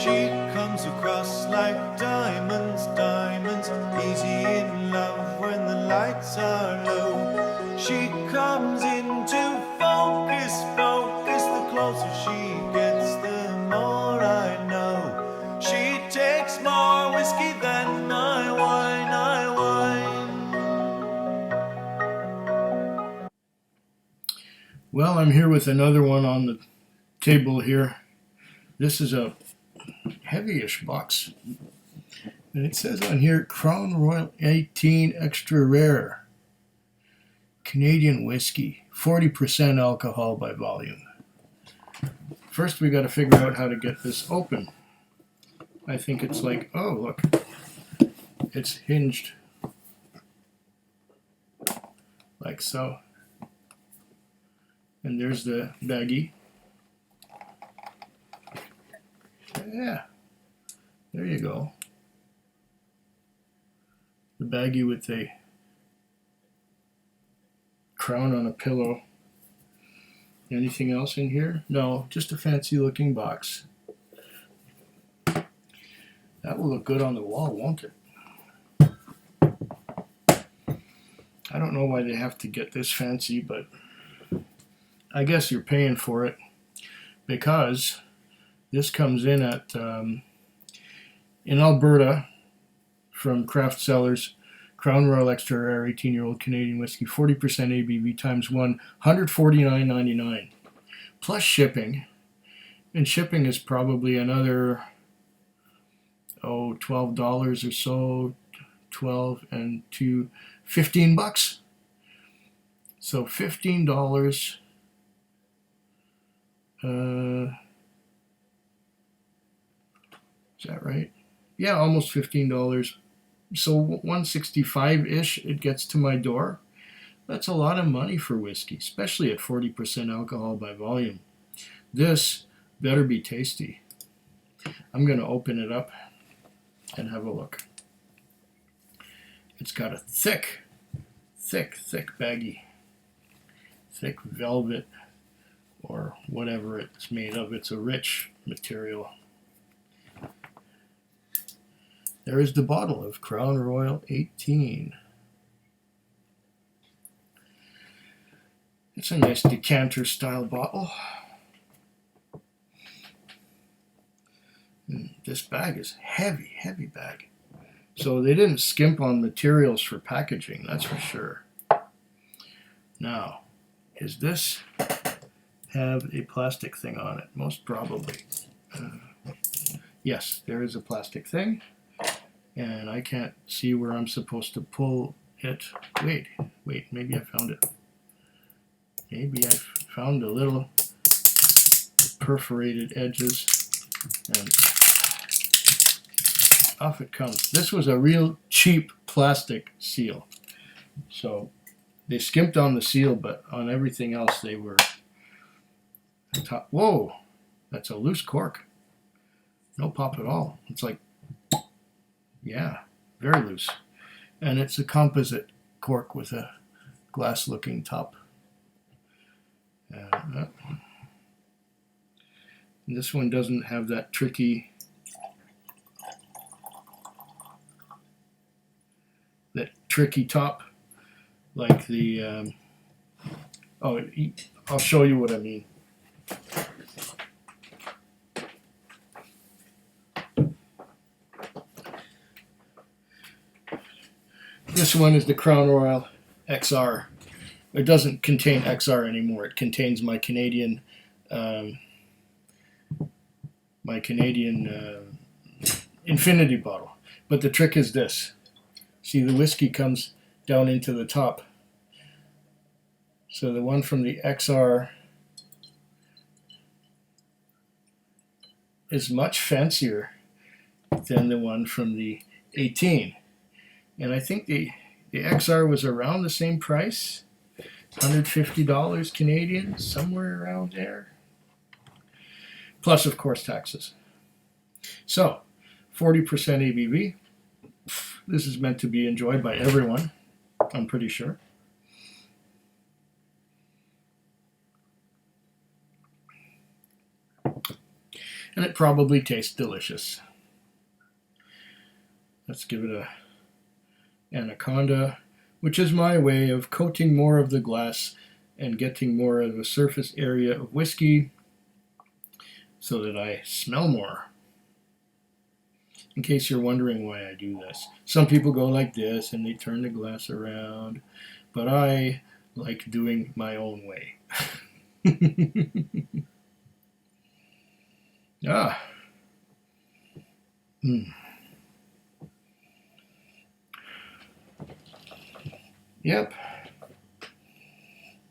She comes across like diamonds, diamonds, easy in love when the lights are low. She comes into focus, focus, the closer she gets, the more I know. She takes more whiskey than my wine, Well, I'm here with another one on the table here. This is a heavyish box. And it says on here, Crown Royal 18 Extra Rare. Canadian whiskey. 40% alcohol by volume. First we got to figure out how to get this open. I think it's like, oh look, it's hinged. Like so. And there's the baggie. Yeah, there you go. The baggie with the crown on a pillow. Anything else in here? No, just a fancy looking box. That will look good on the wall, won't it? I don't know why they have to get this fancy, but I guess you're paying for it because this comes in at in Alberta from Craft Cellars, Crown Royal Extra Rare 18-year-old Canadian whiskey, 40% ABV times 1, $149.99 plus shipping, and shipping is probably another $12 or so, 12 and 2, $15. So $15. Is that right? Yeah, almost $15. So $165-ish it gets to my door. That's a lot of money for whiskey, especially at 40% alcohol by volume. This better be tasty. I'm going to open it up and have a look. It's got a thick baggie. Thick velvet or whatever it's made of. It's a rich material. There is the bottle of Crown Royal 18. It's a nice decanter style bottle. And this bag is heavy bag. So they didn't skimp on materials for packaging, that's for sure. Now, is this have a plastic thing on it? Most probably. Yes, there is a plastic thing. And I can't see where I'm supposed to pull it. Wait, maybe I found it. Maybe I found the little perforated edges, and off it comes. This was a real cheap plastic seal. So they skimped on the seal, but on everything else they were top. Whoa, that's a loose cork. No pop at all. It's like, yeah, very loose. And it's a composite cork with a glass-looking top. And this one doesn't have that tricky, top like the, I'll show you what I mean. This one is the Crown Royal XR. It doesn't contain XR anymore. It contains my Canadian, Infinity bottle. But the trick is this. See, the whiskey comes down into the top. So the one from the XR is much fancier than the one from the 18. And I think the XR was around the same price, $150 Canadian, somewhere around there. Plus, of course, taxes. So, 40% ABV. This is meant to be enjoyed by everyone, I'm pretty sure. and it probably tastes delicious. Let's give it a anaconda, which is my way of coating more of the glass and getting more of the surface area of whiskey so that I smell more. In case you're wondering why I do this. Some people go like this and they turn the glass around, but I like doing my own way. Ah. Mm. Yep.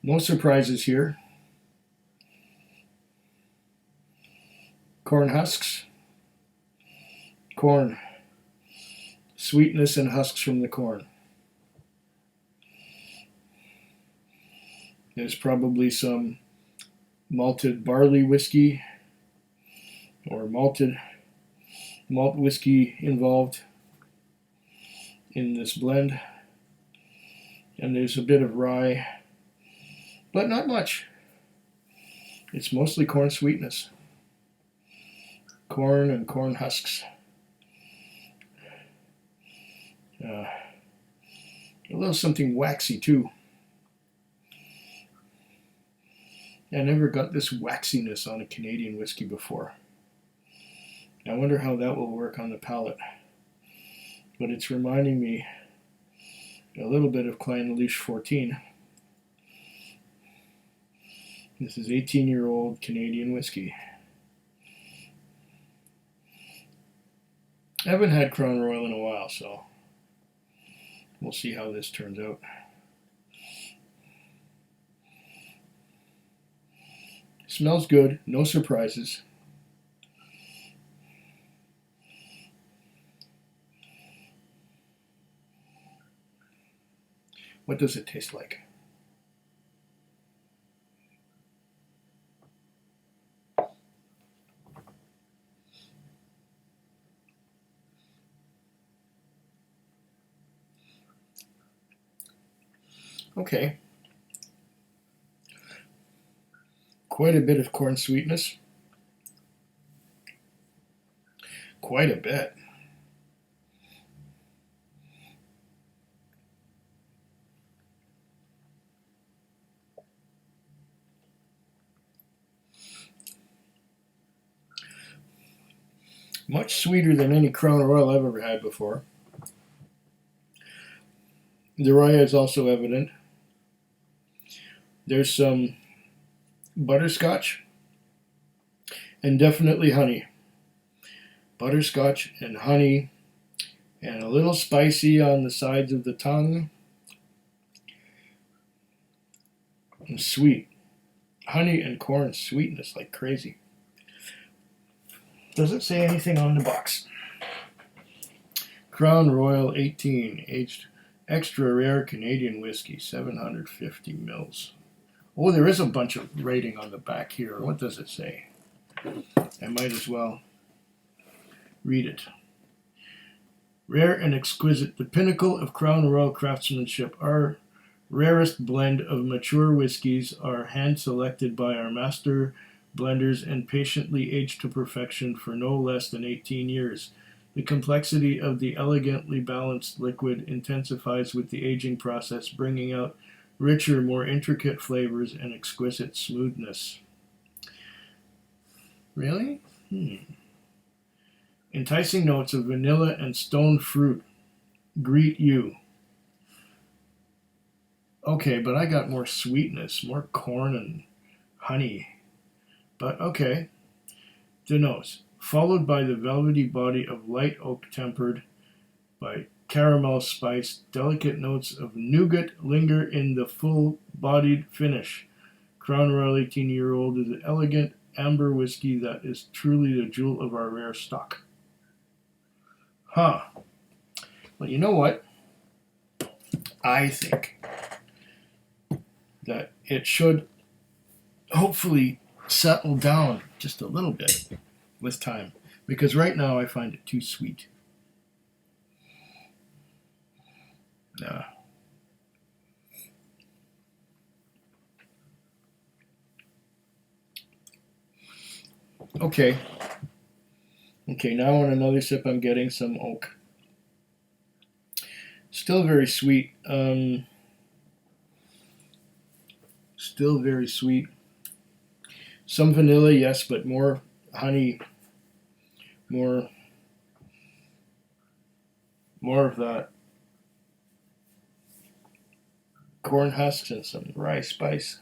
No surprises here. Corn husks. Corn. Sweetness and husks from the corn. There's probably some malted barley whiskey or malt whiskey involved in this blend. And there's a bit of rye, but not much. It's mostly corn sweetness. Corn and corn husks. A little something waxy too. I never got this waxiness on a Canadian whiskey before. I wonder how that will work on the palate. But it's reminding me a little bit of Klein Leash 14. This is 18-year-old Canadian whiskey. I haven't had Crown Royal in a while, so we'll see how this turns out. Smells good, no surprises. What does it taste like? Okay. Quite a bit of corn sweetness. Quite a bit. Much sweeter than any Crown Royal I've ever had before. The rye is also evident. There's some butterscotch and definitely honey. Butterscotch and honey and a little spicy on the sides of the tongue. And sweet. Honey and corn sweetness like crazy. Does it say anything on the box? Crown Royal 18, aged extra rare Canadian whiskey, 750 mils. Oh, there is a bunch of rating on the back here. What does it say? I might as well read it. Rare and exquisite, the pinnacle of Crown Royal craftsmanship. Our rarest blend of mature whiskies are hand-selected by our master blenders and patiently aged to perfection for no less than 18 years. The complexity of the elegantly balanced liquid intensifies with the aging process, bringing out richer, more intricate flavors and exquisite smoothness. Really? Enticing notes of vanilla and stone fruit greet you. Okay, but I got more sweetness, more corn and honey. But okay. The nose, followed by the velvety body of light oak tempered by caramel spice. Delicate notes of nougat linger in the full-bodied finish. Crown Royal 18-year-old is an elegant amber whiskey that is truly the jewel of our rare stock. Huh. Well, you know what? I think that it should hopefully settle down just a little bit with time, because right now I find it too sweet. Okay, Okay, now on another sip, I'm getting some oak. Still very sweet. Still very sweet. Some vanilla, yes, but more honey, more of that corn husks and some rye spice.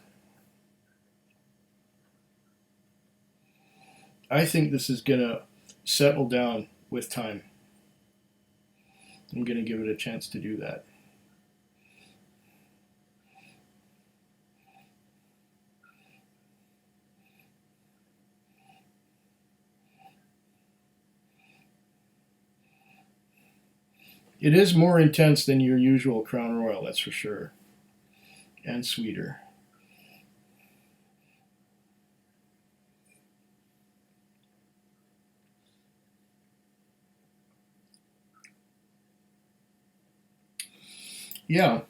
I think this is gonna settle down with time. I'm gonna give it a chance to do that. It is more intense than your usual Crown Royal, that's for sure, and sweeter. Yeah,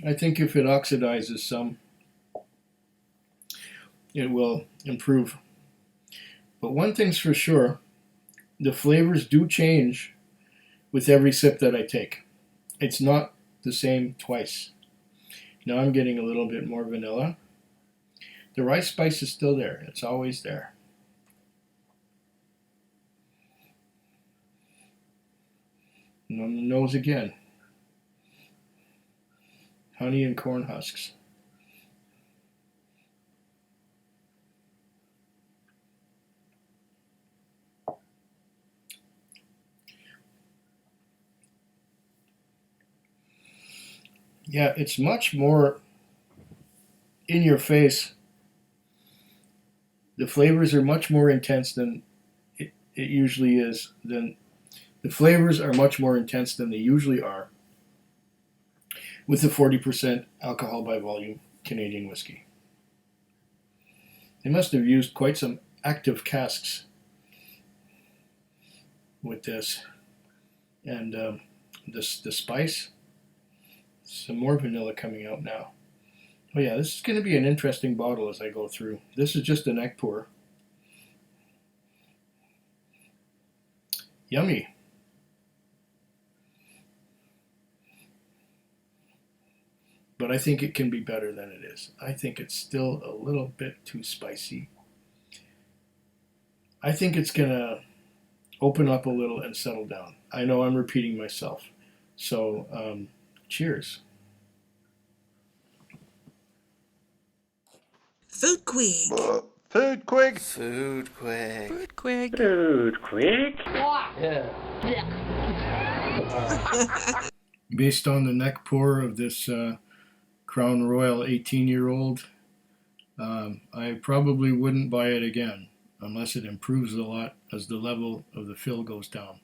I think if it oxidizes some, it will improve. But one thing's for sure, the flavors do change with every sip that I take. It's not the same twice. Now I'm getting a little bit more vanilla. The rice spice is still there. It's always there. And on the nose again. Honey and corn husks. Yeah, it's much more in your face. The flavors are much more intense than it usually is. The flavors are much more intense than they usually are with the 40% alcohol by volume Canadian whiskey. They must have used quite some active casks with this. And the spice, some more vanilla coming out now. Oh yeah, this is going to be an interesting bottle as I go through. This is just a neck pour. Yummy. But I think it can be better than it is. I think it's still a little bit too spicy. I think it's going to open up a little and settle down. I know I'm repeating myself. So, cheers. Food Quig. Food quick. Food quick. Food Quig. Food quick. Based on the neck pour of this Crown Royal 18-year-old, I probably wouldn't buy it again unless it improves a lot as the level of the fill goes down.